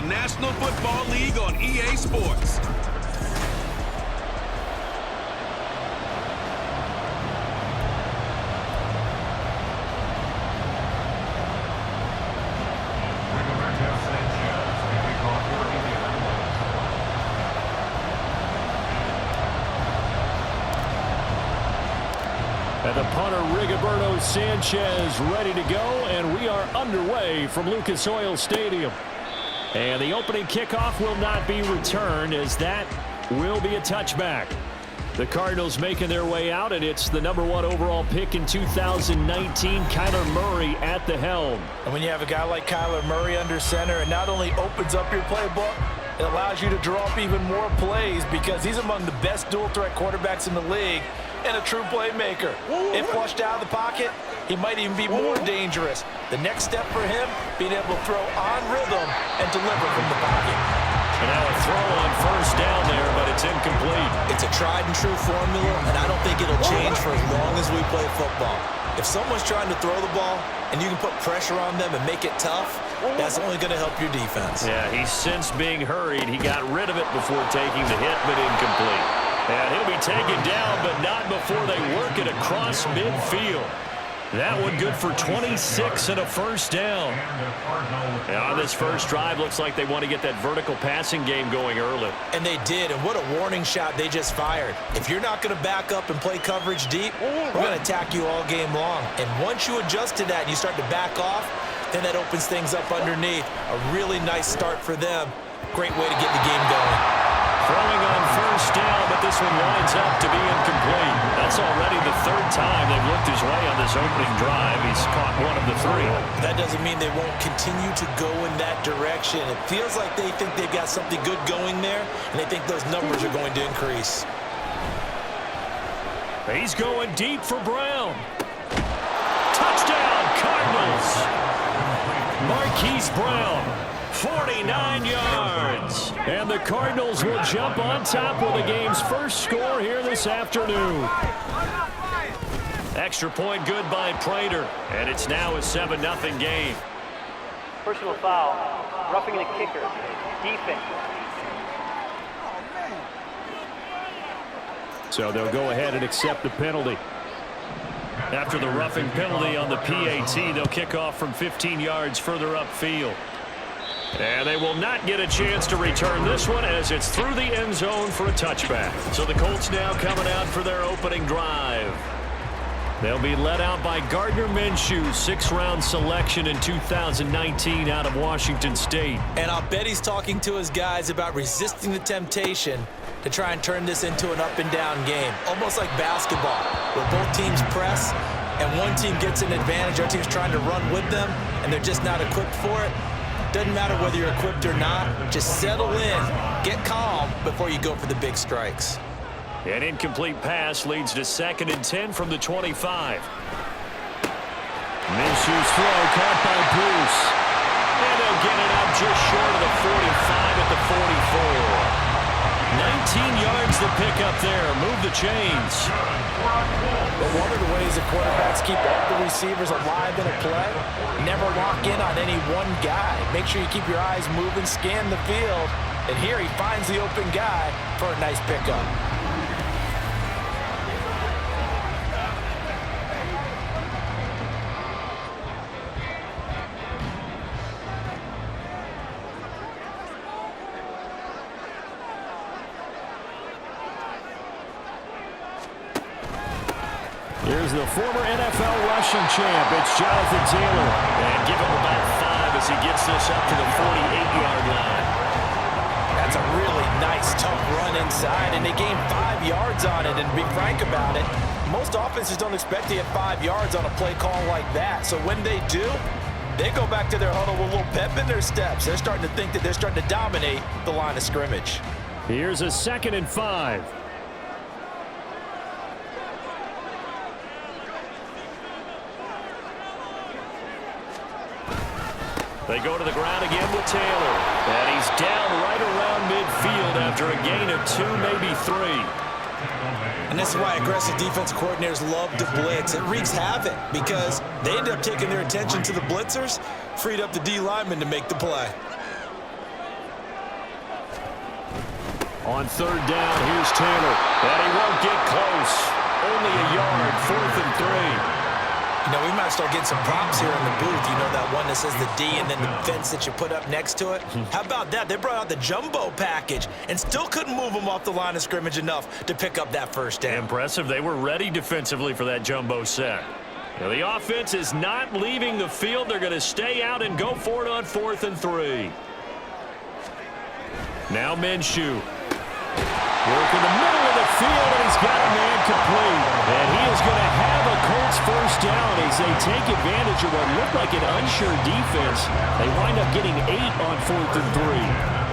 National Football League on EA Sports. And the punter, Rigoberto Sanchez, ready to go, and we are underway from Lucas Oil Stadium. And the opening kickoff will not be returned, as that will be a touchback. The Cardinals making their way out, and it's the #1 overall pick in 2019, Kyler Murray at the helm. And when you have a guy like Kyler Murray under center, it not only opens up your playbook, it allows you to draw up even more plays because he's among the best dual-threat quarterbacks in the league and a true playmaker. If flushed out of the pocket, he might even be more dangerous. The next step for him, being able to throw on rhythm and deliver from the pocket. And now a throw on first down there, but it's incomplete. It's a tried-and-true formula, and I don't think it'll change for as long as we play football. If someone's trying to throw the ball and you can put pressure on them and make it tough, that's only going to help your defense. Yeah, he's since being hurried. He got rid of it before taking the hit, but incomplete. And he'll be taken down, but not before they work it across midfield. That one good for 26 and a first down. And on this first drive, looks like they want to get that vertical passing game going early. And they did, and what a warning shot they just fired. If you're not going to back up and play coverage deep, we're going to attack you all game long. And once you adjust to that and you start to back off, then that opens things up underneath. A really nice start for them. Great way to get the game going. Throwing on first down, but this one winds up to be incomplete. That's already the third time they've looked his way on this opening drive. He's caught one of the three. That doesn't mean they won't continue to go in that direction. It feels like they think they've got something good going there, and they think those numbers are going to increase. He's going deep for Brown. Touchdown, Cardinals. Marquise Brown. 49 yards. And the Cardinals will jump on top with the game's first score here this afternoon. Extra point good by Prater. And it's now a 7-0 game. Personal foul. Roughing the kicker. Defense. So they'll go ahead and accept the penalty. After the roughing penalty on the PAT, they'll kick off from 15 yards further upfield. And they will not get a chance to return this one as it's through the end zone for a touchback. So the Colts now coming out for their opening drive. They'll be led out by Gardner Minshew, 6th-round selection in 2019 out of Washington State. And I'll bet he's talking to his guys about resisting the temptation to try and turn this into an up-and-down game. Almost like basketball, where both teams press and one team gets an advantage, our team's trying to run with them, and they're just not equipped for it. Doesn't matter whether you're equipped or not. Just settle in, get calm before you go for the big strikes. An incomplete pass leads to 2nd and 10 from the 25. Minshew's throw caught by Bruce. And they'll get it up just short of the 45 at the 44. 19 yards to pick up there. Move the chains. But one of the ways the quarterbacks keep all the receivers alive in a play, never lock in on any one guy. Make sure you keep your eyes moving, scan the field, and here he finds the open guy for a nice pickup. Here's the former NFL rushing champ. It's Jonathan Taylor. And give him about 5 as he gets this up to the 48-yard line. That's a really nice, tough run inside, and they gained 5 yards on it. And to be frank about it, most offenses don't expect to get 5 yards on a play call like that. So when they do, they go back to their huddle with a little pep in their steps. They're starting to think that they're starting to dominate the line of scrimmage. Here's a 2nd and 5. They go to the ground again with Taylor. And he's down right around midfield after a gain of 2, maybe 3. And this is why aggressive defense coordinators love to blitz. It wreaks havoc because they end up taking their attention to the blitzers, freed up the D lineman to make the play. On third down, here's Taylor. And he won't get close. Only a yard, 4th and 3. You know, we might start getting some props here in the booth. You know, that one that says the D and then the fence that you put up next to it? How about that? They brought out the jumbo package and still couldn't move them off the line of scrimmage enough to pick up that first down. Impressive. They were ready defensively for that jumbo set. Now, the offense is not leaving the field. They're going to stay out and go for it on 4th and 3. Now Minshew. Work in the middle of the field, and he's got a man complete. And he is going to have a Colts first down as they take advantage of what looked like an unsure defense. They wind up getting 8 on 4th and 3.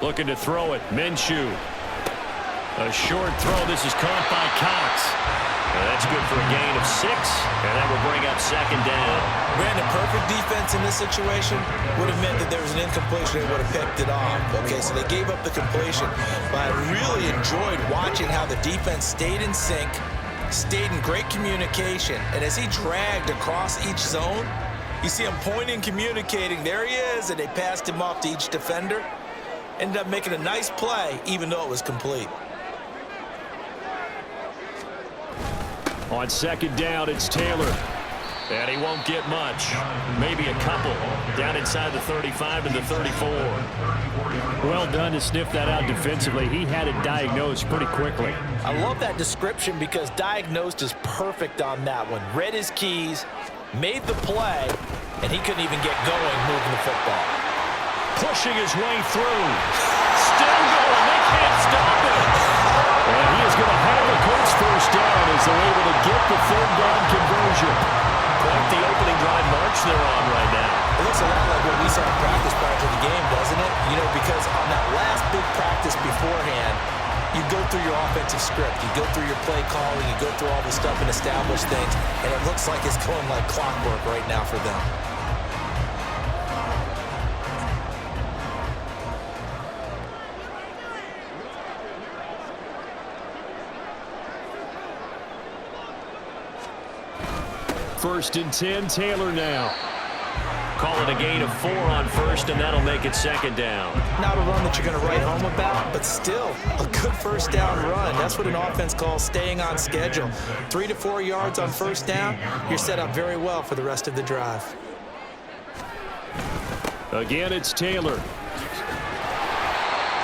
Looking to throw it. Minshew. A short throw. This is caught by Cox. And that's good for a gain of 6. And that will bring up 2nd down. Brandon, perfect defense in this situation would have meant that there was an incompletion. They would have picked it off. Okay, so they gave up the completion. But I really enjoyed watching how the defense stayed in sync, stayed in great communication. And as he dragged across each zone, you see him pointing, communicating. There he is, and they passed him off to each defender. Ended up making a nice play, even though it was complete. On 2nd down, it's Taylor. And he won't get much. Maybe a couple. Down inside the 35 and the 34. Well done to sniff that out defensively. He had it diagnosed pretty quickly. I love that description because diagnosed is perfect on that one. Read his keys, made the play, and he couldn't even get going moving the football. Pushing his way through. Still going. They can't stop it. And he is going to have a Colts first down as they're able to get the 3rd down conversion. Quite the opening drive march they're on right now. It looks a lot like what we saw in practice prior to the game, doesn't it? You know, because on that last big practice beforehand, you go through your offensive script. You go through your play calling. You go through all the stuff and establish things. And it looks like it's going like clockwork right now for them. First and 10, Taylor now. Call it a gain of 4 on 1st, and that'll make it 2nd down. Not a run that you're going to write home about, but still a good first down run. That's what an offense calls staying on schedule. 3 to 4 yards on first down, you're set up very well for the rest of the drive. Again, it's Taylor.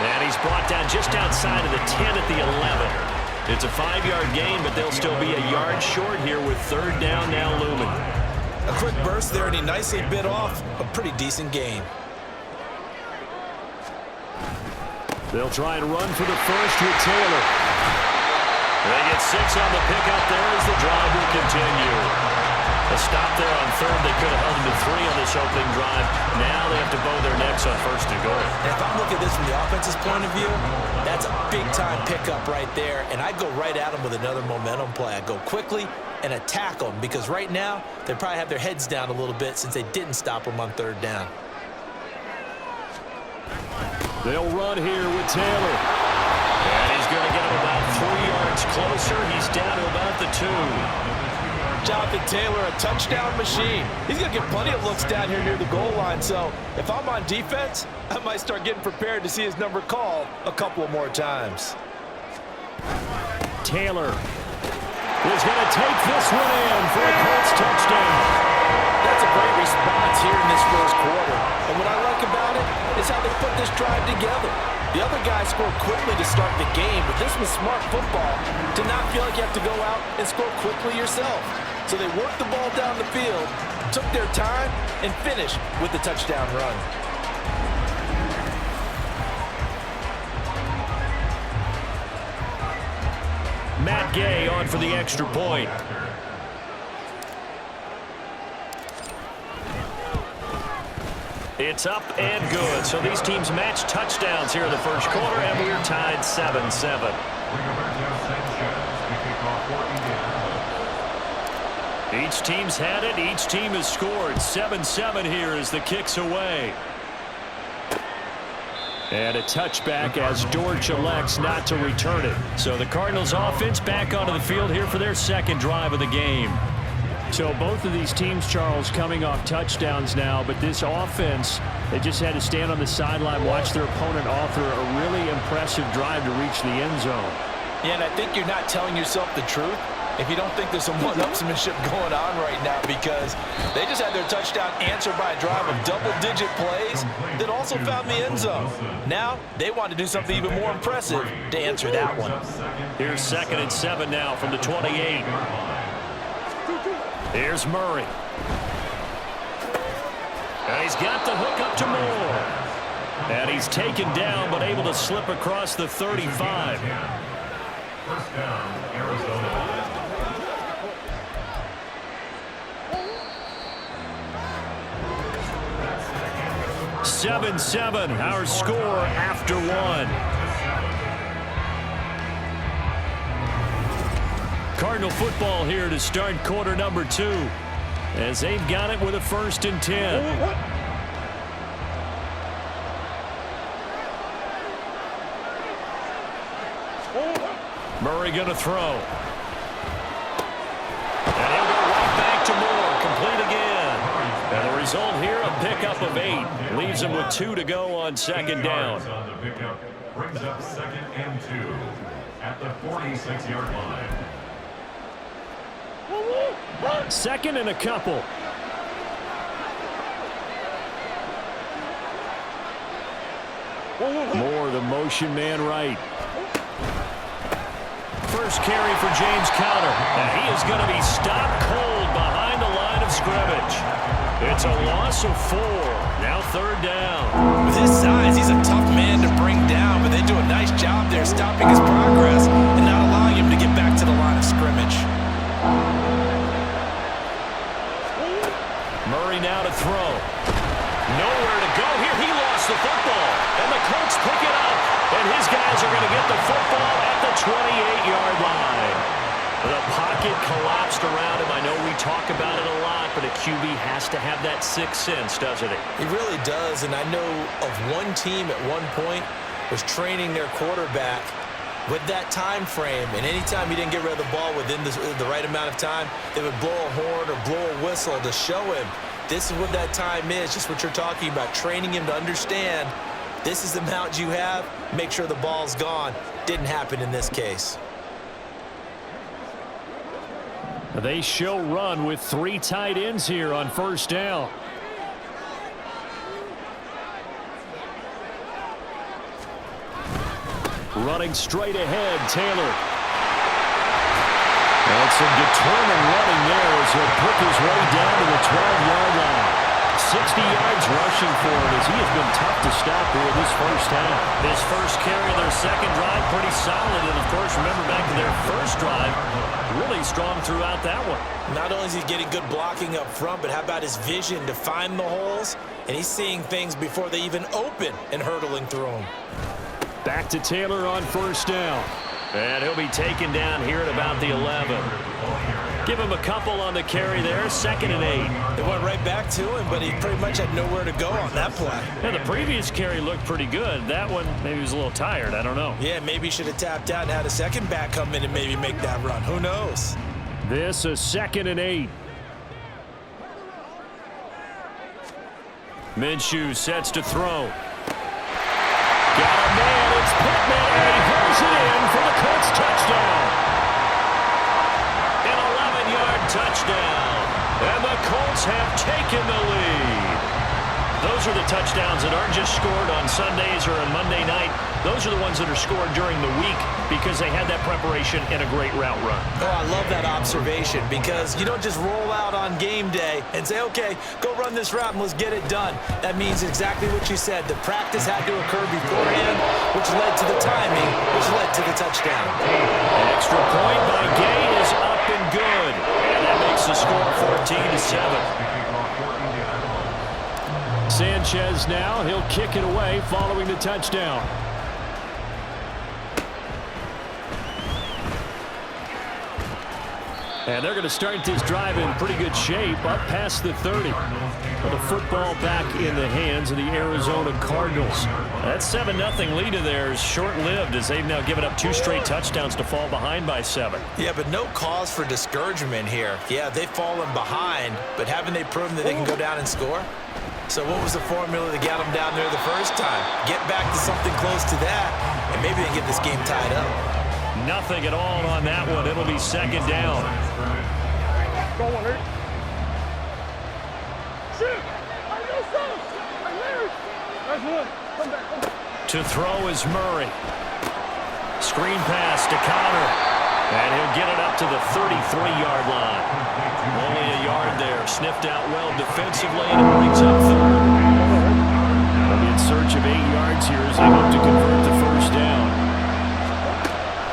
And he's brought down just outside of the 10 at the 11. It's a 5-yard gain, but they'll still be a yard short here with 3rd down now looming. A quick burst there, and he nicely bit off a pretty decent gain. They'll try and run for the first with Taylor. They get 6 on the pickup there as the drive will continue. A stop there on 3rd. They could have held him to 3 on this opening drive. Now they have to bow their necks on 1st and goal. And if I'm looking at this from the offense's point of view, that's a big-time pickup right there. And I'd go right at him with another momentum play. I'd go quickly and attack them because right now they probably have their heads down a little bit since they didn't stop them on 3rd down. They'll run here with Taylor. And he's going to get him about 3 yards closer. He's down to about the 2. Jonathan Taylor, a touchdown machine. He's going to get plenty of looks down here near the goal line. So if I'm on defense, I might start getting prepared to see his number called a couple of more times. Taylor is going to take this one in for a Colts touchdown. That's a great response here in this first quarter. And what I like about it is how they put this drive together. The other guys scored quickly to start the game, but this was smart football to not feel like you have to go out and score quickly yourself. So they worked the ball down the field, took their time, and finished with the touchdown run. Matt Gay on for the extra point. It's up and good. So these teams match touchdowns here in the first quarter, and we're tied 7-7. Each team's had it. Each team has scored. 7-7 here as the kick's away. And a touchback as Dortch elects not to return it. So the Cardinals offense back onto the field here for their second drive of the game. So both of these teams, Charles, coming off touchdowns now, but this offense, they just had to stand on the sideline, watch their opponent author a really impressive drive to reach the end zone. Yeah, and I think you're not telling yourself the truth if you don't think there's some one-upsmanship going on right now, because they just had their touchdown answered by a drive of double-digit plays that also found the end zone. Now, they want to do something even more impressive to answer that one. Here's 2nd and 7 now from the 28. Here's Murray. And he's got the hook up to Moore. And he's taken down, but able to slip across the 35. First down, Arizona. 7-7, our score after 1. Cardinal football here to start quarter number 2, as they've got it with a 1st and 10. Murray going to throw. And he'll go right back to Moore, complete again. And the result here, a pickup of 8. Leaves him with 2 to go on 2nd down. On the pickup brings up 2nd and 2 at the 46-yard line. 2nd and a couple. Moore, the motion man right. First carry for James Conner. And he is going to be stopped cold behind the line of scrimmage. It's a loss of 4. Now 3rd down. With his size, he's a tough man to bring down, but they do a nice job there stopping his progress and not allowing him to get back to the line of scrimmage. Murray now to throw. Nowhere to go here. He lost the football. And the Colts pick it up. And his guys are going to get the football at the 28-yard line. The pocket collapsed around him. I know we talk about it a lot, but a QB has to have that sixth sense, doesn't it? He really does, and I know of one team at one point was training their quarterback with that time frame, and anytime he didn't get rid of the ball within the right amount of time, they would blow a horn or blow a whistle to show him this is what that time is, just what you're talking about, training him to understand this is the amount you have, make sure the ball's gone. Didn't happen in this case. They show run with 3 tight ends here on 1st down. Running straight ahead, Taylor. And some determined running there as he'll pick his way down to the 12-yard line. 60 yards rushing for it as he has been tough to stop here this first half. This first carry of their second drive, pretty solid. And, of course, remember back to their first drive, really strong throughout that one. Not only is he getting good blocking up front, but how about his vision to find the holes? And he's seeing things before they even open and hurtling through them. Back to Taylor on 1st down. And he'll be taken down here at about the 11. Give him a couple on the carry there, 2nd and 8. They went right back to him, but he pretty much had nowhere to go on that play. Yeah, the previous carry looked pretty good. That one, maybe he was a little tired. I don't know. Yeah, maybe he should have tapped out and had a second back come in and maybe make that run. Who knows? This a 2nd and 8. Minshew sets to throw. Got a man. It's Pittman, and he hurls it in for the Colts touchdown. An 11-yard touchdown. And the Colts have taken the lead. Those are the touchdowns that aren't just scored on Sundays or on Monday night. Those are the ones that are scored during the week because they had that preparation and a great route run. Oh, I love that observation because you don't just roll out on game day and say, okay, go run this route and let's get it done. That means exactly what you said. The practice had to occur beforehand, which led to the timing, which led to the touchdown. An extra point by Gay is up and good. And that makes the score 14-7. Sanchez now, he'll kick it away following the touchdown. And they're going to start this drive in pretty good shape, up past the 30. Well, the football back in the hands of the Arizona Cardinals. That 7-0 lead of theirs short-lived as they've now given up 2 straight touchdowns to fall behind by 7. Yeah, but no cause for discouragement here. Yeah, they've fallen behind, but haven't they proven that they can go down and score? So what was the formula that got them down there the first time? Get back to something close to that, and maybe they get this game tied up. Nothing at all on that one. It'll be 2nd down. Go on, Eric. To throw is Murray. Screen pass to Connor. And he'll get it up to the 33-yard line. Only a yard there. Sniffed out well defensively, and it brings up 3rd. They'll be in search of 8 yards here as they hope to convert the first down.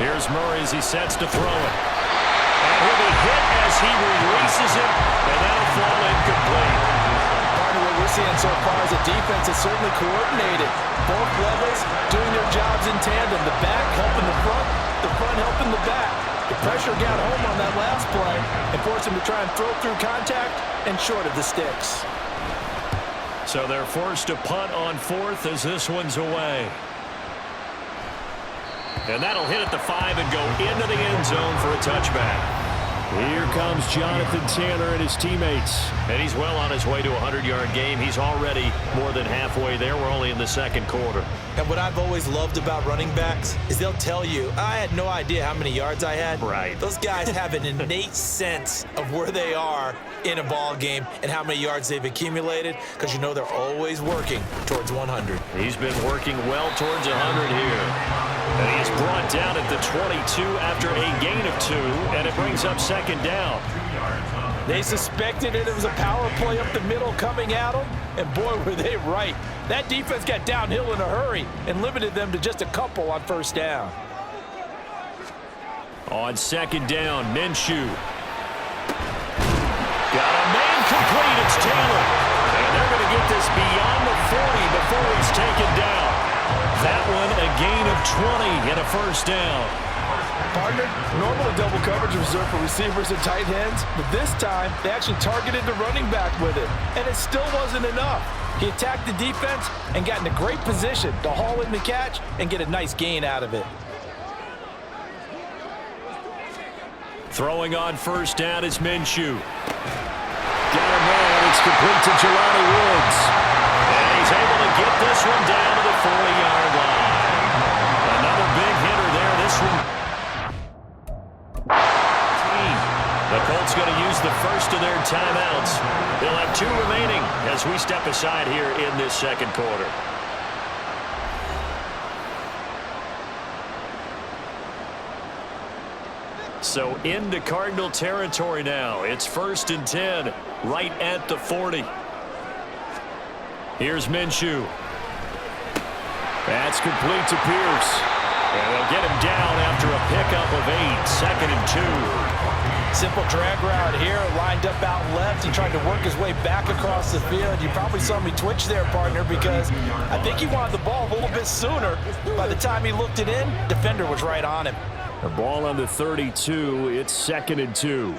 Here's Murray as he sets to throw it. And he'll be hit as he releases it, and that'll fall incomplete. What we're seeing so far is a defense that's certainly coordinated. Both levels doing their jobs in tandem. The back helping the front helping the back. The pressure got home on that last play and forced him to try and throw through contact and short of the sticks. So they're forced to punt on 4th as this one's away. And that'll hit at the 5 and go into the end zone for a touchback. Here comes Jonathan Taylor and his teammates. And he's well on his way to a 100-yard game. He's already more than halfway there. We're only in the 2nd quarter. And what I've always loved about running backs is they'll tell you, I had no idea how many yards I had. Right. Those guys have an innate sense of where they are in a ball game and how many yards they've accumulated, because you know they're always working towards 100. He's been working well towards 100 here. And he is brought down at the 22 after a gain of 2, and it brings up 2nd down. They suspected it was a power play up the middle coming at them, and boy, were they right. That defense got downhill in a hurry and limited them to just a couple on 1st down. On 2nd down, Minshew. Got a man complete. It's Taylor. And they're going to get this beyond the 40 before he's taken down. That one a gain of 20 and a 1st down. Partner, normally double coverage is reserved for receivers and tight ends, but this time they actually targeted the running back with it, and it still wasn't enough. He attacked the defense and got in a great position to haul in the catch and get a nice gain out of it. Throwing on 1st down is Minshew. Got a man. It's complete to Jelani Woods. And he's able to get this one down to the 40-yard line. Another big hitter there. This one. The Colts going to use the first of their timeouts. They'll have 2 remaining as we step aside here in this 2nd quarter. So into Cardinal territory now. It's 1st and 10, right at the 40. Here's Minshew. That's complete to Pierce. And they'll get him down after a pickup of 8, 2nd and 2. Simple drag route here, lined up out left. He tried to work his way back across the field. You probably saw me twitch there, partner, because I think he wanted the ball a little bit sooner. By the time he looked it in, defender was right on him. The ball on the 32. It's 2nd and 2.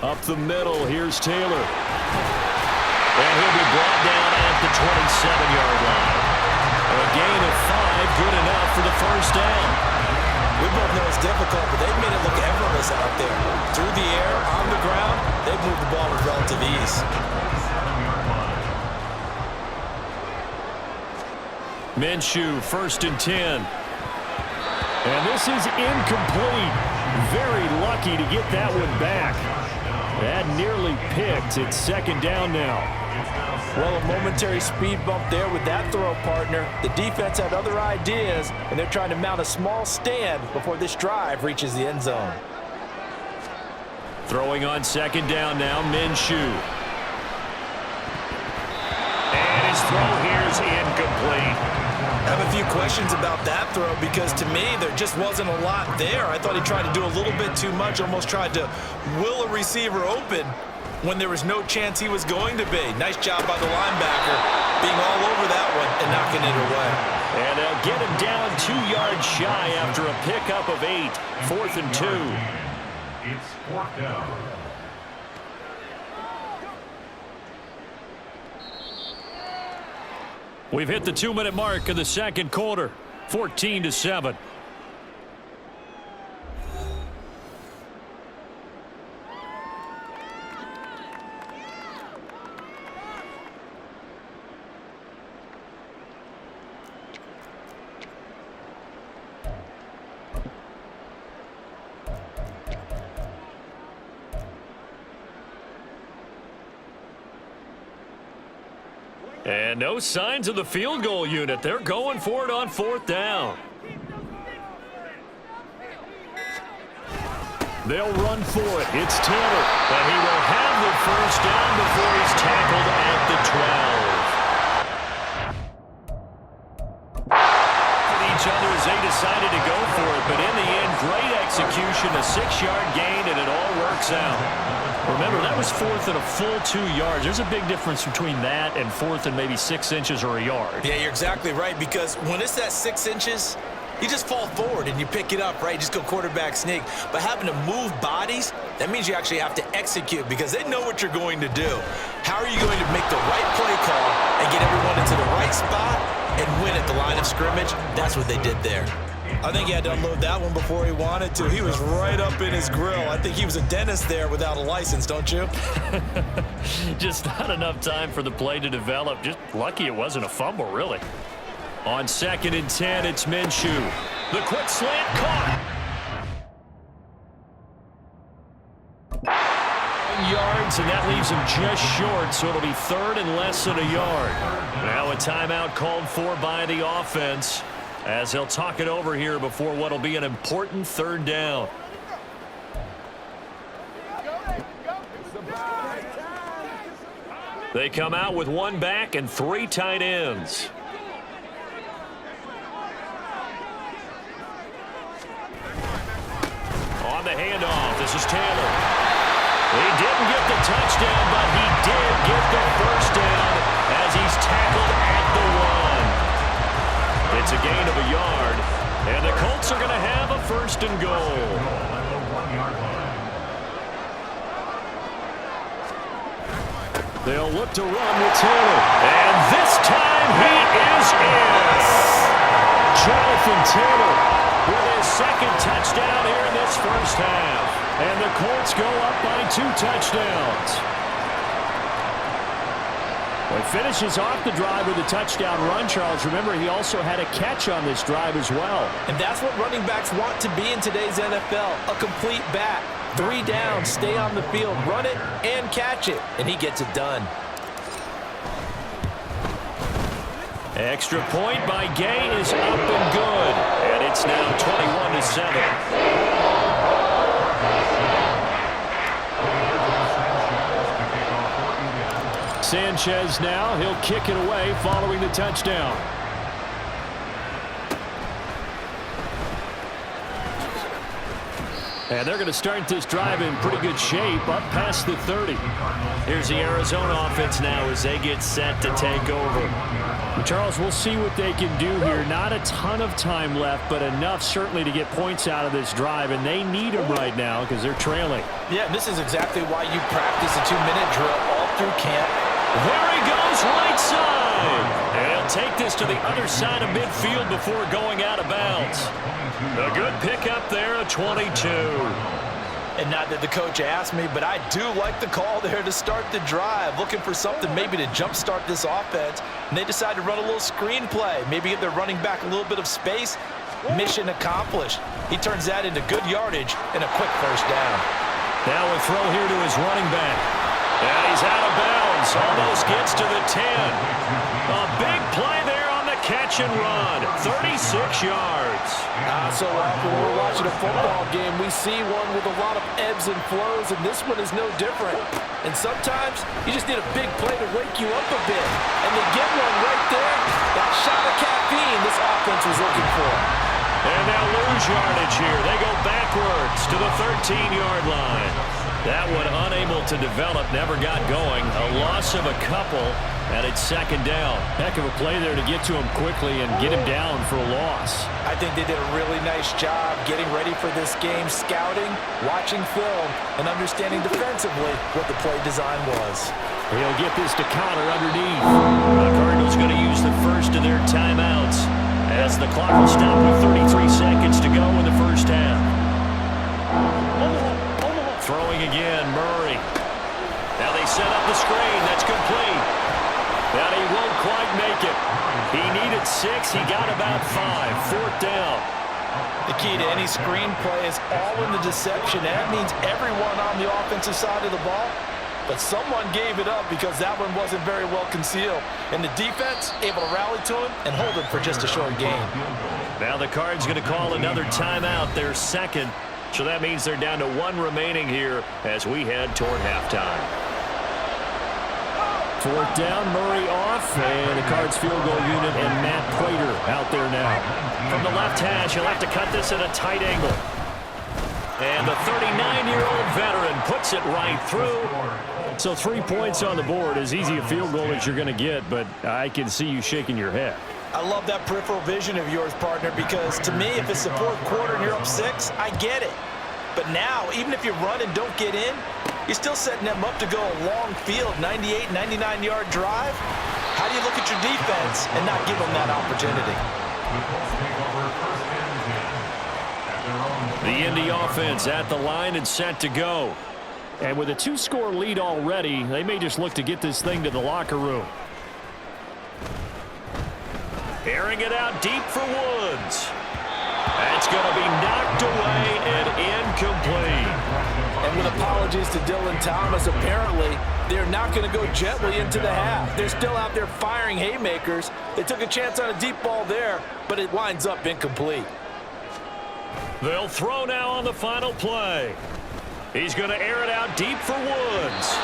Up the middle, here's Taylor. And he'll be brought down at the 27-yard line. A gain of 5, good enough for the 1st down. We both know it's difficult, but they've made it look effortless out there. Through the air, on the ground, they've moved the ball with relative ease. Minshew, 1st and 10. And this is incomplete. Very lucky to get that one back. That nearly picked. It's 2nd down now. Well, a momentary speed bump there with that throw, partner. The defense had other ideas, and they're trying to mount a small stand before this drive reaches the end zone. Throwing on 2nd down now, Minshew. And his throw here is incomplete. I have a few questions about that throw because, to me, there just wasn't a lot there. I thought he tried to do a little bit too much, almost tried to will a receiver open when there was no chance he was going to be. Nice job by the linebacker being all over that one and knocking it away. And they'll get him down 2 yards shy after a pickup of 8. 4th and 2. It's 4th down. We've hit the 2-minute mark of the second quarter, 14-7. And no signs of the field goal unit. They're going for it on 4th down. They'll run for it. It's Taylor. And he will have the first down before he's tackled at the 12. Each other as they decided to go for it. But in the end, great execution, a 6-yard gain, and it all works out. Remember, that was 4th and a full 2 yards. There's a big difference between that and 4th and maybe 6 inches or a yard. Yeah, you're exactly right, because when it's that 6 inches, you just fall forward and you pick it up, right? You just go quarterback sneak. But having to move bodies, that means you actually have to execute because they know what you're going to do. How are you going to make the right play call and get everyone into the right spot and win at the line of scrimmage? That's what they did there. I think he had to unload that one before he wanted to. He was right up in his grill. I think he was a dentist there without a license, don't you? Just not enough time for the play to develop. Just lucky it wasn't a fumble, really. On 2nd and 10, it's Minshew. The quick slant caught. Yards, and that leaves him just short, so it'll be 3rd and less than a yard. Now a timeout called for by the offense, as they'll talk it over here before what will be an important 3rd down. They come out with 1 back and 3 tight ends. On the handoff, this is Taylor. He didn't get the touchdown, but he did get the first down as he's tackled at the 1. It's a gain of a yard, and the Colts are going to have a 1st and goal. They'll look to run with Taylor, and this time he is in. Jonathan Taylor with his 2nd touchdown here in this first half, and the Colts go up by 2 touchdowns. Well, he finishes off the drive with a touchdown run, Charles. Remember, he also had a catch on this drive as well. And that's what running backs want to be in today's NFL, a complete back. 3 downs, stay on the field, run it, and catch it. And he gets it done. Extra point by Gay is up and good. And it's now 21-7. Sanchez now, he'll kick it away following the touchdown. And they're going to start this drive in pretty good shape, up past the 30. Here's the Arizona offense now as they get set to take over. Charles, we'll see what they can do here. Not a ton of time left, but enough certainly to get points out of this drive, and they need them right now because they're trailing. Yeah, this is exactly why you practice a 2-minute drill all through camp. There he goes, right side. And he'll take this to the other side of midfield before going out of bounds. A good pickup there, a 22. And not that the coach asked me, but I do like the call there to start the drive, looking for something maybe to jumpstart this offense. And they decide to run a little screen play, maybe give their running back a little bit of space. Mission accomplished. He turns that into good yardage and a quick first down. Now a throw here to his running back. And he's out of bounds, almost gets to the 10. A big play there on the catch and run, 36 yards. So often when we're watching a football game, we see one with a lot of ebbs and flows, and this one is no different. And sometimes you just need a big play to wake you up a bit. And they get one right there. That shot of caffeine this offense was looking for. And they'll lose yardage here. They go backwards to the 13-yard line. That one unable to develop, never got going. A loss of a couple, and it's 2nd down. Heck of a play there to get to him quickly and get him down for a loss. I think they did a really nice job getting ready for this game, scouting, watching film, and understanding defensively what the play design was. He'll get this to Connor underneath. The Cardinals going to use the first first of their timeouts as the clock will stop with 33 seconds to go in the first half. Throwing again, Murray. Now they set up the screen. That's complete. And he won't quite make it. He needed 6. He got about 5. Fourth down. The key to any screen play is all in the deception. That means everyone on the offensive side of the ball. But someone gave it up because that one wasn't very well concealed. And the defense able to rally to him and hold him for just a short gain. Now the Cards going to call another timeout, their second. So that means they're down to 1 remaining here as we head toward halftime. Fourth down, Murray off, and the Cards field goal unit and Matt Prater out there now. From the left hash, he'll have to cut this at a tight angle. And the 39-year-old veteran puts it right through. So 3 points on the board, as easy a field goal as you're going to get, but I can see you shaking your head. I love that peripheral vision of yours, partner, because to me, if it's the fourth quarter and you're up 6, I get it. But now, even if you run and don't get in, you're still setting them up to go a long field, 98, 99-yard drive. How do you look at your defense and not give them that opportunity? The Indy offense at the line and set to go. And with a 2-score lead already, they may just look to get this thing to the locker room. Airing it out deep for Woods. That's going to be knocked away and incomplete. And with apologies to Dylan Thomas, apparently they're not going to go gently into the half. They're still out there firing haymakers. They took a chance on a deep ball there, but it winds up incomplete. They'll throw now on the final play. He's going to air it out deep for Woods.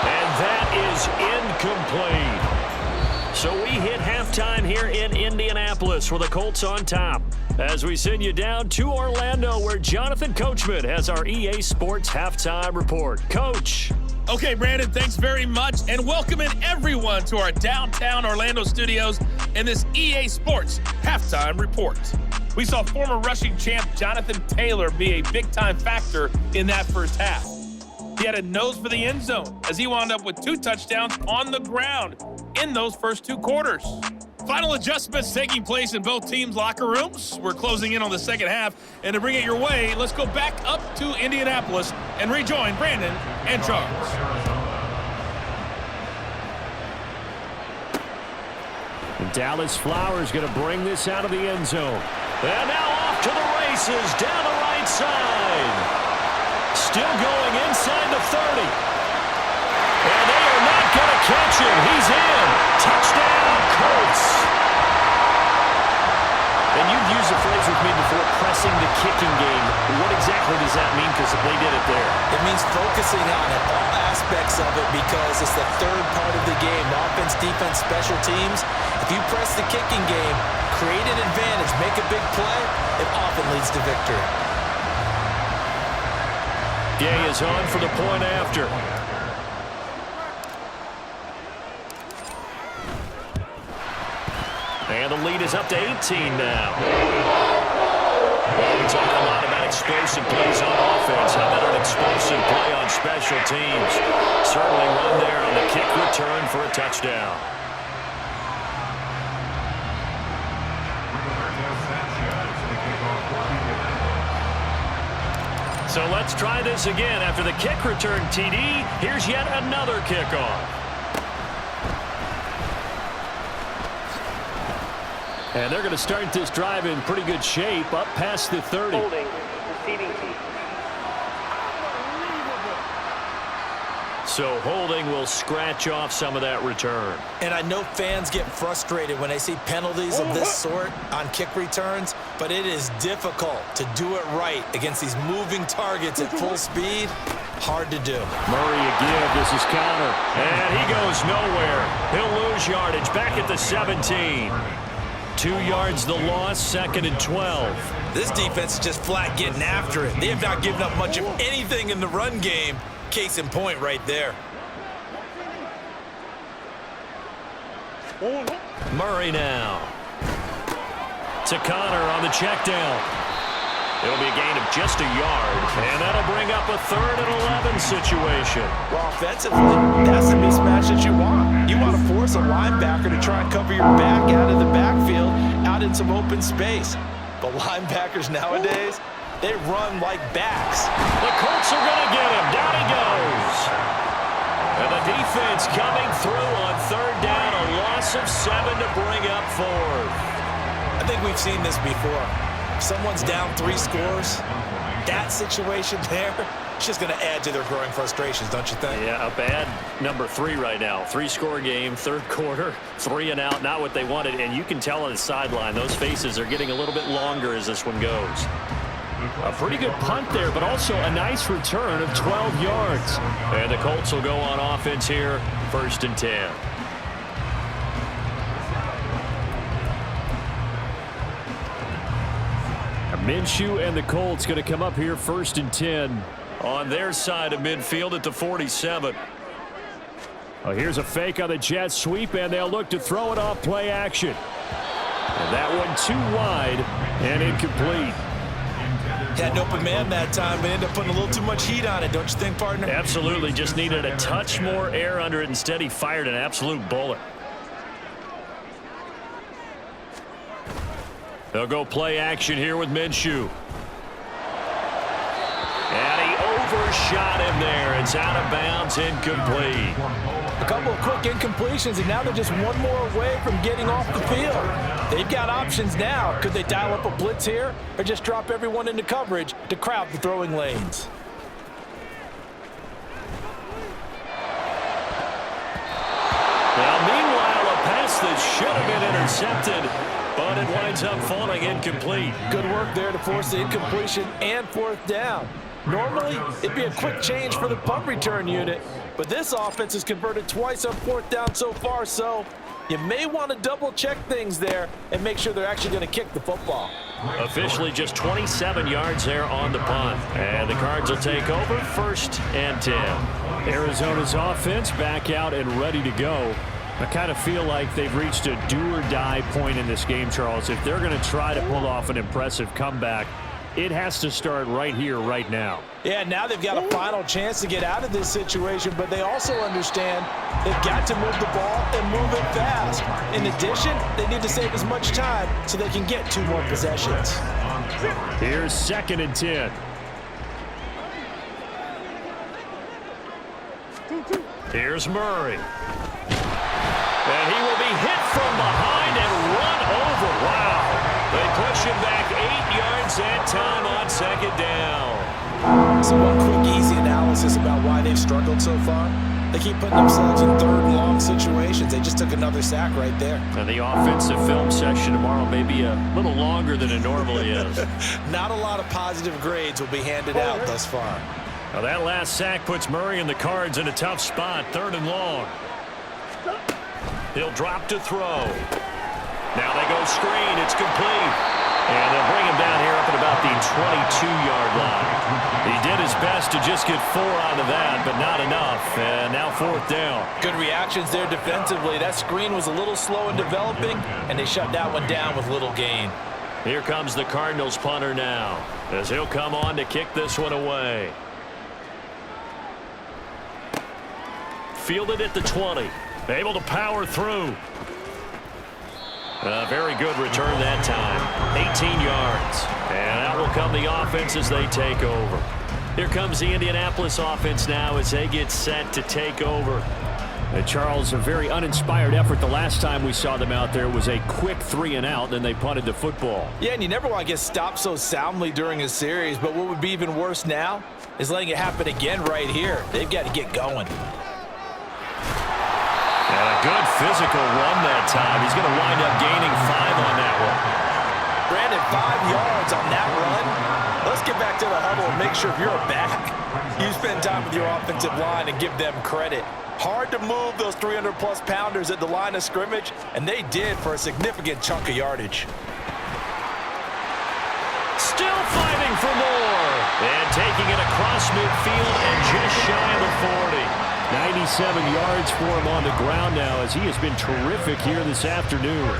And that is incomplete. So we hit halftime here in Indianapolis with the Colts on top. As we send you down to Orlando, where Jonathan Coachman has our EA Sports Halftime Report. Coach. Okay, Brandon, thanks very much. And welcoming everyone to our downtown Orlando studios in this EA Sports Halftime Report. We saw former rushing champ Jonathan Taylor be a big-time factor in that first half. He had a nose for the end zone as he wound up with 2 touchdowns on the ground in those first 2 quarters. Final adjustments taking place in both teams' locker rooms. We're closing in on the second half, and to bring it your way, let's go back up to Indianapolis and rejoin Brandon and Charles. And Dallas Flowers going to bring this out of the end zone. And now off to the races down the right side. Still going inside the 30. And they are not going to catch him. He's in. Touchdown, Colts. And you've used the phrase with me before, pressing the kicking game. What exactly does that mean? Because they did it there. It means focusing on it, all aspects of it, because it's the third part of the game. Offense, defense, special teams. If you press the kicking game, create an advantage, make a big play, it often leads to victory. Gay is on for the point after. And the lead is up to 18 now. Well, we talk a lot about explosive plays on offense. How about an explosive play on special teams? Certainly one there on the kick return for a touchdown. So let's try this again. After the kick return TD, here's yet another kickoff. And they're going to start this drive in pretty good shape, up past the 30. Holding, receiving team. So holding will scratch off some of that return. And I know fans get frustrated when they see penalties of this sort on kick returns, but it is difficult to do it right against these moving targets at full speed. Hard to do. Murray again. This is counter. And he goes nowhere. He'll lose yardage back at the 17. 2 yards the loss, 2nd and 12. This defense is just flat getting after it. They have not given up much of anything in the run game. Case in point right there. Murray now. To Connor on the check down. It'll be a gain of just a yard, and that'll bring up a 3rd and 11 situation. Well, offensively, that's the mismatch that you want. You You want to force a linebacker to try and cover your back out of the backfield, out in some open space. But linebackers nowadays, they run like backs. The Colts are going to get him. Down he goes. And the defense coming through on third down. A loss of 7 to bring up fourth. I think we've seen this before. If someone's down 3 scores, that situation there, it's just going to add to their growing frustrations, don't you think? Yeah, a bad number 3 right now. 3-score game, third quarter, 3 and out, not what they wanted. And you can tell on the sideline, those faces are getting a little bit longer as this one goes. A pretty good punt there, but also a nice return of 12 yards. And the Colts will go on offense here, 1st and 10. Minshew and the Colts going to come up here 1st and 10 on their side of midfield at the 47. Well, here's a fake on the jet sweep, and they'll look to throw it off play action. And that one too wide and incomplete. Had an open man that time, but ended up putting a little too much heat on it, don't you think, partner? Absolutely. Just needed a touch more air under it. Instead, he fired an absolute bullet. They'll go play action here with Minshew. And he overshot him there. It's out of bounds, incomplete. A couple of quick incompletions, and now they're just one more away from getting off the field. They've got options now. Could they dial up a blitz here or just drop everyone into coverage to crowd the throwing lanes? Now, meanwhile, a pass that should have been intercepted, but it winds up falling incomplete. Good work there to force the incompletion and 4th down. Normally, it'd be a quick change for the punt return unit, but this offense has converted twice on 4th down so far, so you may want to double-check things there and make sure they're actually going to kick the football. Officially just 27 yards there on the punt. And the Cards will take over 1st and 10. Arizona's offense back out and ready to go. I kind of feel like they've reached a do-or-die point in this game, Charles. If they're going to try to pull off an impressive comeback, it has to start right here, right now. Yeah, now they've got a final chance to get out of this situation, but they also understand they've got to move the ball and move it fast. In addition, they need to save as much time so they can get 2 more possessions. Here's 2nd and 10. Here's Murray. And he will be hit from behind and run over. Wow. They push him back 8 yards that time on 2nd down. So one quick, easy analysis about why they've struggled so far. They keep putting themselves in 3rd and long situations. They just took another sack right there. And the offensive film session tomorrow may be a little longer than it normally is. Not a lot of positive grades will be handed out thus far. Now that last sack puts Murray and the Cards in a tough spot, 3rd and long. He'll drop to throw. Now they go screen. It's complete. And they'll bring him down here up at about the 22-yard line. He did his best to just get 4 out of that, but not enough. And now 4th down. Good reactions there defensively. That screen was a little slow in developing, and they shut that one down with little gain. Here comes the Cardinals punter now, as he'll come on to kick this one away. Fielded at the 20. Able to power through. A very good return that time. 18 yards. And out will come the offense as they take over. Here comes the Indianapolis offense now as they get set to take over. Charles, a very uninspired effort. The last time we saw them out there was a quick 3 and out, then they punted the football. Yeah, and you never want to get stopped so soundly during a series, but what would be even worse now is letting it happen again right here. They've got to get going. And a good physical run that time. He's going to wind up gaining 5 on that one. Brandon, 5 yards on that run. Let's get back to the huddle and make sure if you're a back, you spend time with your offensive line and give them credit. Hard to move those 300-plus pounders at the line of scrimmage, and they did for a significant chunk of yardage. Still fighting for more. And taking it across midfield and just shy of the 40. 97 yards for him on the ground now as he has been terrific here this afternoon.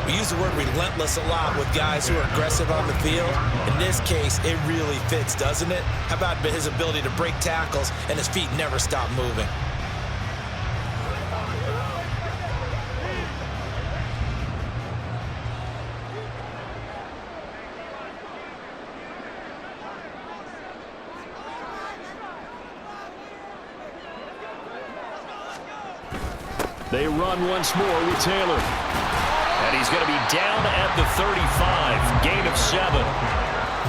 We use the word relentless a lot with guys who are aggressive on the field. In this case, it really fits, doesn't it? How about his ability to break tackles and his feet never stop moving? They run once more with Taylor. And he's going to be down at the 35. Gain of 7.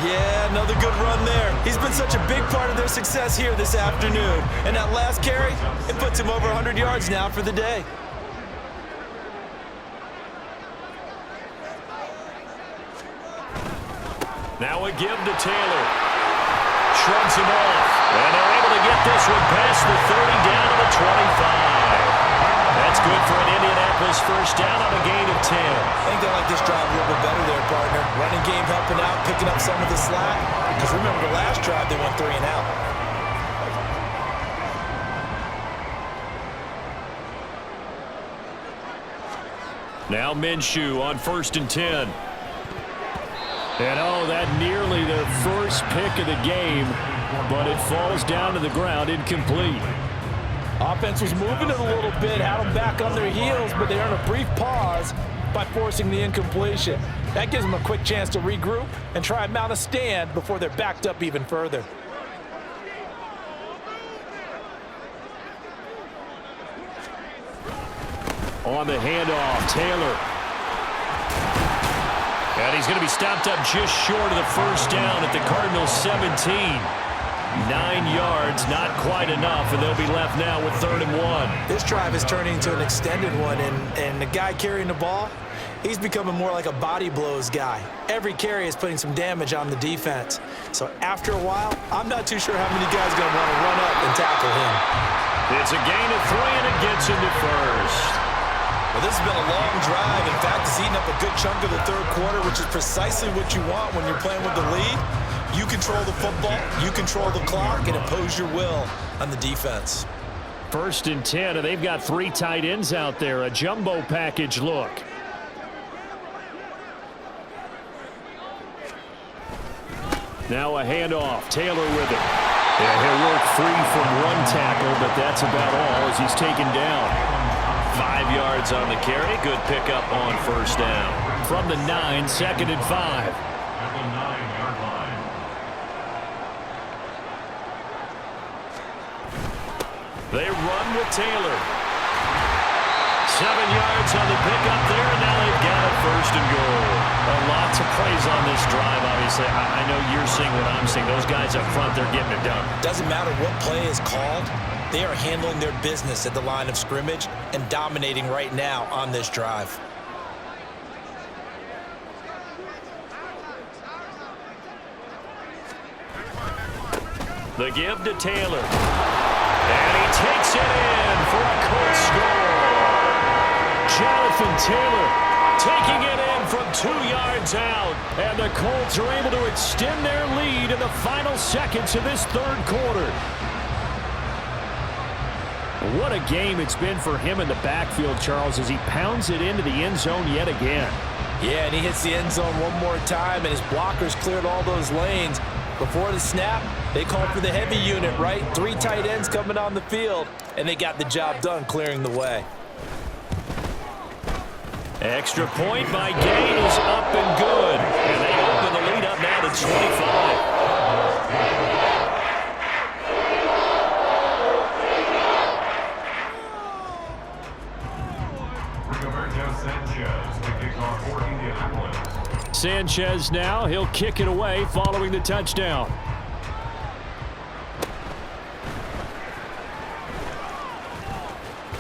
Yeah, another good run there. He's been such a big part of their success here this afternoon. And that last carry, it puts him over 100 yards now for the day. Now a give to Taylor. Shrugs him off. And they're able to get this one past the 30 down to the 25. That's good for an Indianapolis first down on a gain of 10. I think they like this drive a little bit better there, partner. Running game helping out, picking up some of the slack. Because remember, the last drive, they went 3 and out. Now Minshew on 1st and 10. And oh, that nearly their first pick of the game, but it falls down to the ground incomplete. Offense was moving it a little bit, had them back on their heels, but they earned a brief pause by forcing the incompletion. That gives them a quick chance to regroup and try and mount a stand before they're backed up even further. On the handoff, Taylor. And he's going to be stopped up just short of the first down at the Cardinals' 17. 9 yards, not quite enough, and they'll be left now with 3rd and 1. This drive is turning into an extended one, and the guy carrying the ball, he's becoming more like a body blows guy. Every carry is putting some damage on the defense. So after a while, I'm not too sure how many guys are going to want to run up and tackle him. It's a gain of 3, and it gets into first. Well, this has been a long drive. In fact, it's eating up a good chunk of the 3rd quarter, which is precisely what you want when you're playing with the lead. You control the football, you control the clock, and impose your will on the defense. 1st and 10, and they've got 3 tight ends out there. A jumbo package look. Now a handoff. Taylor with it. And he'll work free from 1 tackle, but that's about all as he's taken down. 5 yards on the carry. Good pickup on 1st down. From the 9, 2nd and 5. At the 9-yard line. They run with Taylor. 7 yards on the pickup there, and now they've got it 1st and goal. Lots of praise on this drive, obviously. I know you're seeing what I'm seeing. Those guys up front, they're getting it done. Doesn't matter what play is called. They are handling their business at the line of scrimmage and dominating right now on this drive. The give to Taylor. And he takes it in for a Colts score. Jonathan Taylor taking it in from 2 yards out. And the Colts are able to extend their lead in the final seconds of this 3rd quarter. What a game it's been for him in the backfield, Charles, as he pounds it into the end zone yet again. Yeah, and he hits the end zone one more time, and his blockers cleared all those lanes. Before the snap, they called for the heavy unit, right? 3 tight ends coming on the field, and they got the job done clearing the way. Extra point by Gay is up and good. And they open the lead up now to 25. Sanchez now, he'll kick it away following the touchdown.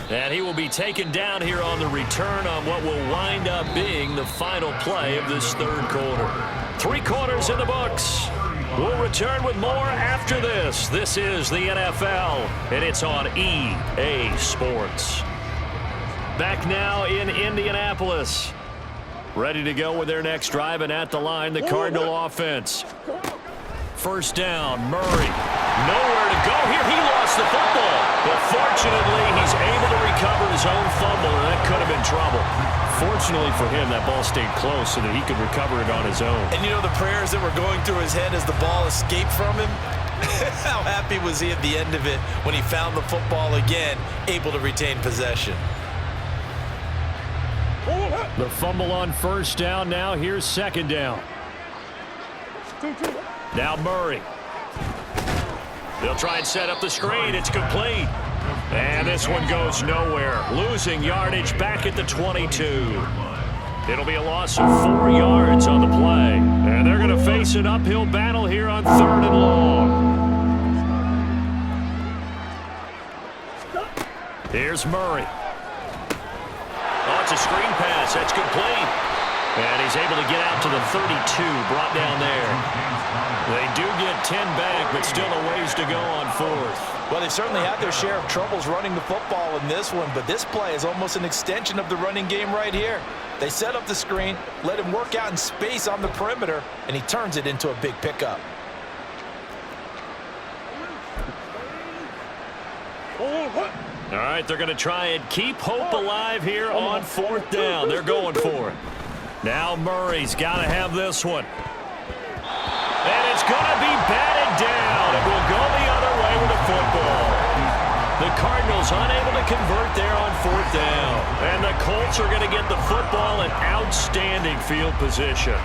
And he will be taken down here on the return on what will wind up being the final play of this 3rd quarter. 3 quarters in the books. We'll return with more after this. This is the NFL, and it's on EA Sports. Back now in Indianapolis. Ready to go with their next drive, and at the line, the Cardinal offense. 1st down, Murray. Nowhere to go here. He lost the football. But fortunately, he's able to recover his own fumble, and that could have been trouble. Fortunately for him, that ball stayed close so that he could recover it on his own. And you know the prayers that were going through his head as the ball escaped from him? How happy was he at the end of it when he found the football again, able to retain possession? The fumble on 1st down. Now here's 2nd down. Now Murray. They'll try and set up the screen. It's complete. And this one goes nowhere. Losing yardage back at the 22. It'll be a loss of 4 yards on the play. And they're going to face an uphill battle here on 3rd and long. Here's Murray. Oh, it's a screen pass. That's complete. And he's able to get out to the 32, brought down there. They do get 10 back, but still a ways to go on 4th. Well, they've certainly had their share of troubles running the football in this one, but this play is almost an extension of the running game right here. They set up the screen, let him work out in space on the perimeter, and he turns it into a big pickup. All right, they're going to try and keep hope alive here on 4th down. They're going for it. Now Murray's got to have this one. And it's going to be batted down. It will go the other way with the football. The Cardinals unable to convert there on 4th down. And the Colts are going to get the football in outstanding field position.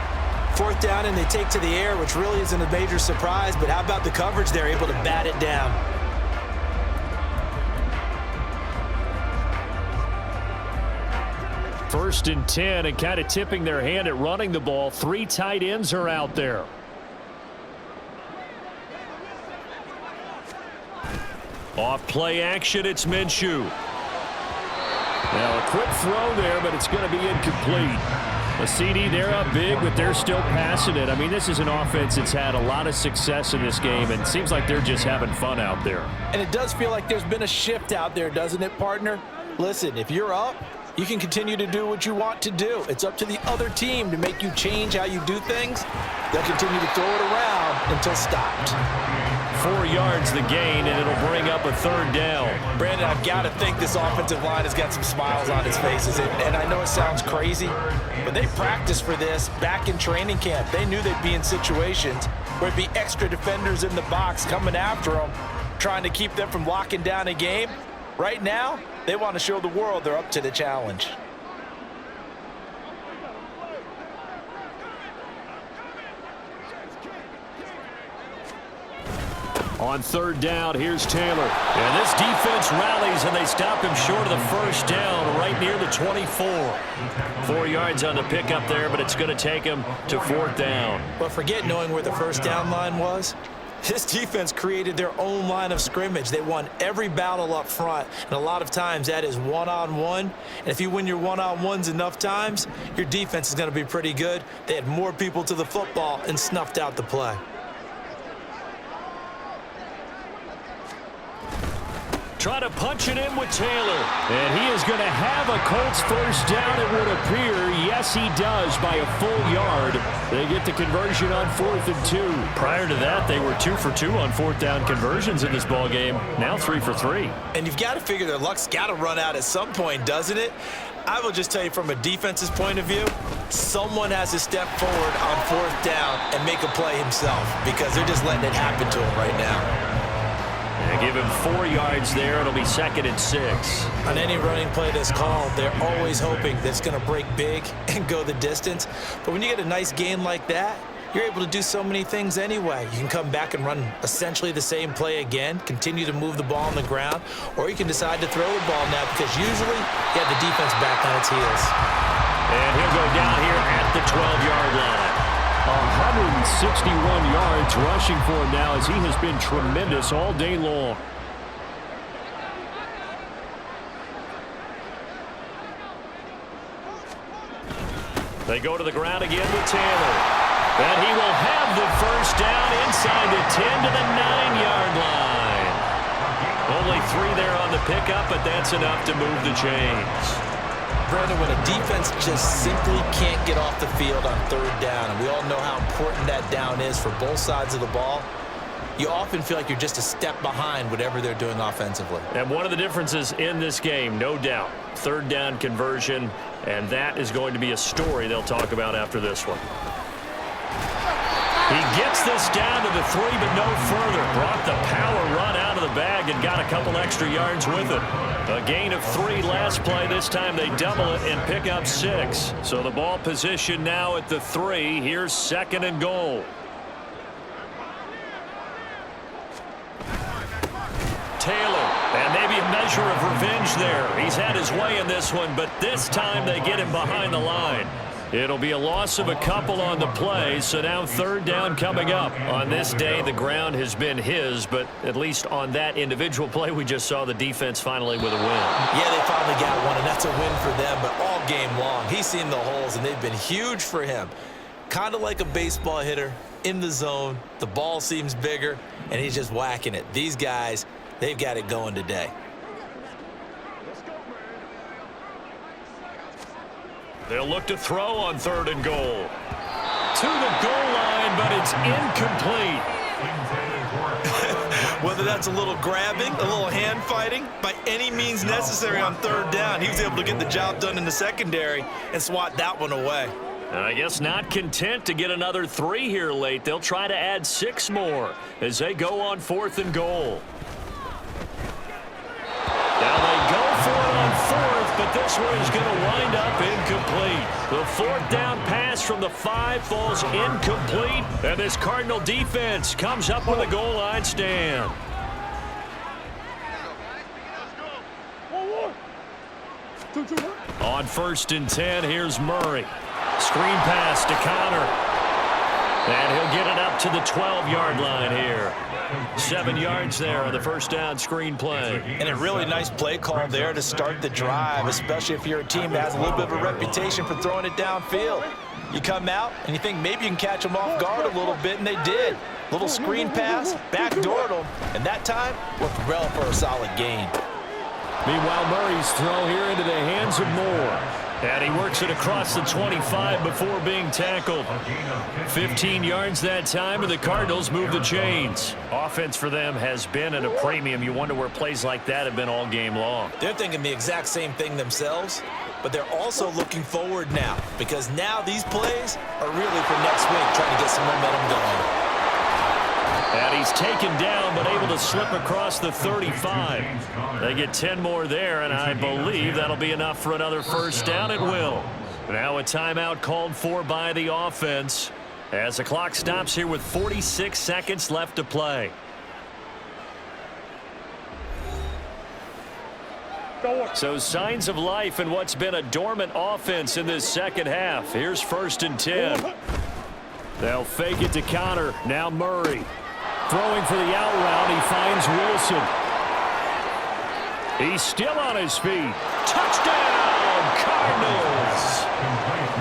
4th down, and they take to the air, which really isn't a major surprise. But how about the coverage? They're able to bat it down. First and 10, and kind of tipping their hand at running the ball. 3 tight ends are out there. Off play action, it's Minshew. Now a quick throw there, but it's going to be incomplete. A CD, they're up big, but they're still passing it. I mean, this is an offense that's had a lot of success in this game, and it seems like they're just having fun out there. And it does feel like there's been a shift out there, doesn't it, partner? Listen, if you're up, you can continue to do what you want to do. It's up to the other team to make you change how you do things. They'll continue to throw it around until stopped. 4 yards the gain, and it'll bring up a 3rd down. Brandon, I've got to think this offensive line has got some smiles on its faces. And I know it sounds crazy, but they practiced for this back in training camp. They knew they'd be in situations where it'd be extra defenders in the box coming after them, trying to keep them from locking down a game. Right now, they want to show the world they're up to the challenge. On 3rd down, here's Taylor. And this defense rallies, and they stop him short of the 1st down right near the 24. 4 yards on the pickup there, but it's going to take him to 4th down. But forget knowing where the 1st down line was. This defense created their own line of scrimmage. They won every battle up front, and a lot of times that is one-on-one. And if you win your one-on-ones enough times, your defense is going to be pretty good. They had more people to the football and snuffed out the play. Try to punch it in with Taylor. And he is going to have a Colts 1st down, it would appear. Yes, he does, by a full yard. They get the conversion on 4th and 2. Prior to that, they were 2 for 2 on 4th down conversions in this ball game. Now 3 for 3. And you've got to figure their luck's got to run out at some point, doesn't it? I will just tell you from a defense's point of view, someone has to step forward on 4th down and make a play himself because they're just letting it happen to him right now. And give him 4 yards there. It'll be 2nd and 6. On any running play that's called, they're always hoping that it's going to break big and go the distance. But when you get a nice gain like that, you're able to do so many things anyway. You can come back and run essentially the same play again, continue to move the ball on the ground, or you can decide to throw the ball now because usually you have the defense back on its heels. And he'll go down here at the 12-yard line. 161 yards rushing for him now as he has been tremendous all day long. They go to the ground again with Taylor. And he will have the 1st down inside the 10 to the 9-yard line. Only 3 there on the pickup, but that's enough to move the chains. Brandon, when a defense just simply can't get off the field on 3rd down, and we all know how important that down is for both sides of the ball, you often feel like you're just a step behind whatever they're doing offensively. And one of the differences in this game, no doubt, 3rd down conversion, and that is going to be a story they'll talk about after this one. He gets this down to the 3, but no further. Brought the power run out of the bag and got a couple extra yards with it. A gain of 3 last play. This time they double it and pick up 6. So the ball position now at the 3. Here's 2nd and goal. Taylor, and maybe a measure pressure of revenge there. He's had his way in this one, but this time they get him behind the line. It'll be a loss of a couple on the play, so now third down coming up. On this day, the ground has been his, but at least on that individual play, we just saw the defense finally with a win. Yeah, they finally got one, and that's a win for them, but all game long, he's seen the holes, and they've been huge for him. Kind of like a baseball hitter in the zone. The ball seems bigger, and he's just whacking it. These guys, they've got it going today. They'll look to throw on third and goal. To the goal line, but it's incomplete. Whether that's a little grabbing, a little hand fighting, by any means necessary on third down, he was able to get the job done in the secondary and swat that one away. And I guess not content to get another 3 here late. They'll try to add 6 more as they go on fourth and goal. Now they go for it on fourth, but this one is going to wind up incomplete. The fourth down pass from the 5 falls incomplete, and this Cardinal defense comes up with a goal line stand. On first and 10, here's Murray. Screen pass to Connor. And he'll get it up to the 12-yard line here. 7 yards there on the first down screen play. And a really nice play call there to start the drive, especially if you're a team that has a little bit of a reputation for throwing it downfield. You come out and you think maybe you can catch them off guard a little bit, and they did. Little screen pass, backdoored them, and that time worked well for a solid gain. Meanwhile, Murray's throw here into the hands of Moore. And he works it across the 25 before being tackled. 15 yards that time, and the Cardinals move the chains. Offense for them has been at a premium. You wonder where plays like that have been all game long. They're thinking the exact same thing themselves, but they're also looking forward now, because now these plays are really for next week, trying to get some momentum going. And he's taken down, but able to slip across the 35. They get 10 more there, and I believe that'll be enough for another first down. It will. Now a timeout called for by the offense as the clock stops here with 46 seconds left to play. So signs of life in what's been a dormant offense in this second half. Here's first and 10. They'll fake it to Connor. Now Murray. Throwing for the out route, he finds Wilson. He's still on his feet. Touchdown, Cardinals!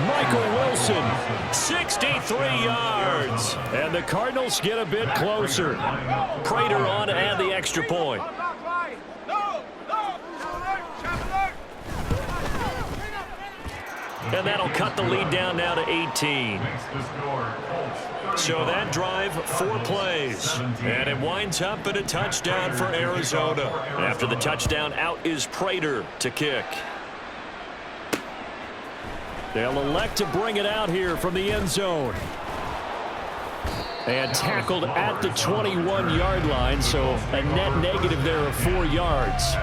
Michael Wilson, 63 yards. And the Cardinals get a bit closer. Prater on to add the extra point. And that'll cut the lead down now to 18. So that drive, 4 plays. And it winds up in a touchdown for Arizona. After the touchdown, out is Prater to kick. They'll elect to bring it out here from the end zone. And tackled at the 21-yard line, so a net negative there of 4 yards.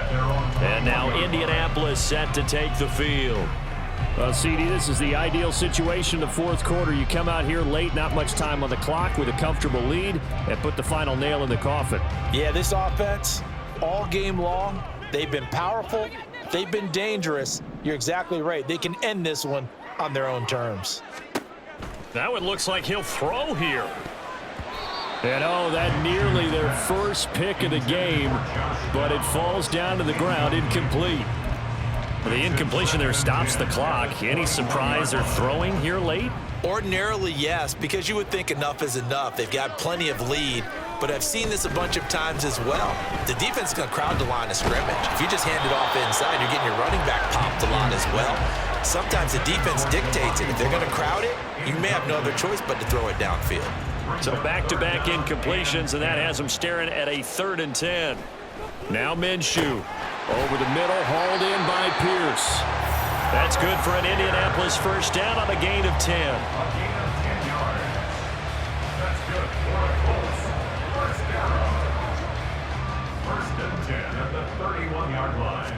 And now Indianapolis set to take the field. Well, CD, this is the ideal situation in the fourth quarter. You come out here late, not much time on the clock with a comfortable lead, and put the final nail in the coffin. Yeah, this offense, all game long, they've been powerful, they've been dangerous. You're exactly right. They can end this one on their own terms. Now it looks like he'll throw here. And oh, that nearly their first pick of the game, but it falls down to the ground, incomplete. The incompletion there stops the clock. Any surprise they're throwing here late? Ordinarily, yes, because you would think enough is enough. They've got plenty of lead, but I've seen this a bunch of times as well. The defense is going to crowd the line of scrimmage. If you just hand it off inside, you're getting your running back popped a lot as well. Sometimes the defense dictates it. If they're going to crowd it, you may have no other choice but to throw it downfield. So back-to-back incompletions, and that has them staring at a 3rd and 10. Now Minshew. Over the middle, hauled in by Pierce. That's good for an Indianapolis first down on a gain of 10. A gain of 10 yards. That's good for a Colts first down. First and 10 at the 31-yard line.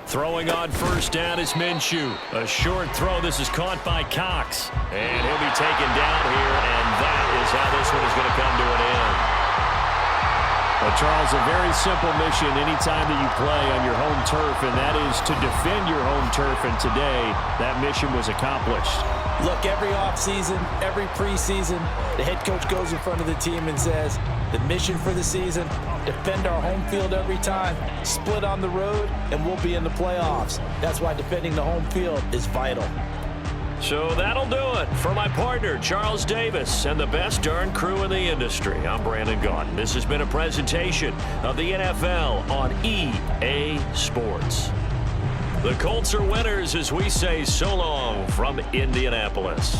Throwing on first down is Minshew. A short throw. This is caught by Cox. And he'll be taken down here, and that is how this one is going to come to an end. Well, Charles, a very simple mission anytime that you play on your home turf, and that is to defend your home turf. And today, that mission was accomplished. Look, every offseason, every preseason, the head coach goes in front of the team and says, the mission for the season, defend our home field every time, split on the road, and we'll be in the playoffs. That's why defending the home field is vital. So that'll do it for my partner, Charles Davis, and the best darn crew in the industry. I'm Brandon Gaudin. This has been a presentation of the NFL on EA Sports. The Colts are winners as we say so long from Indianapolis.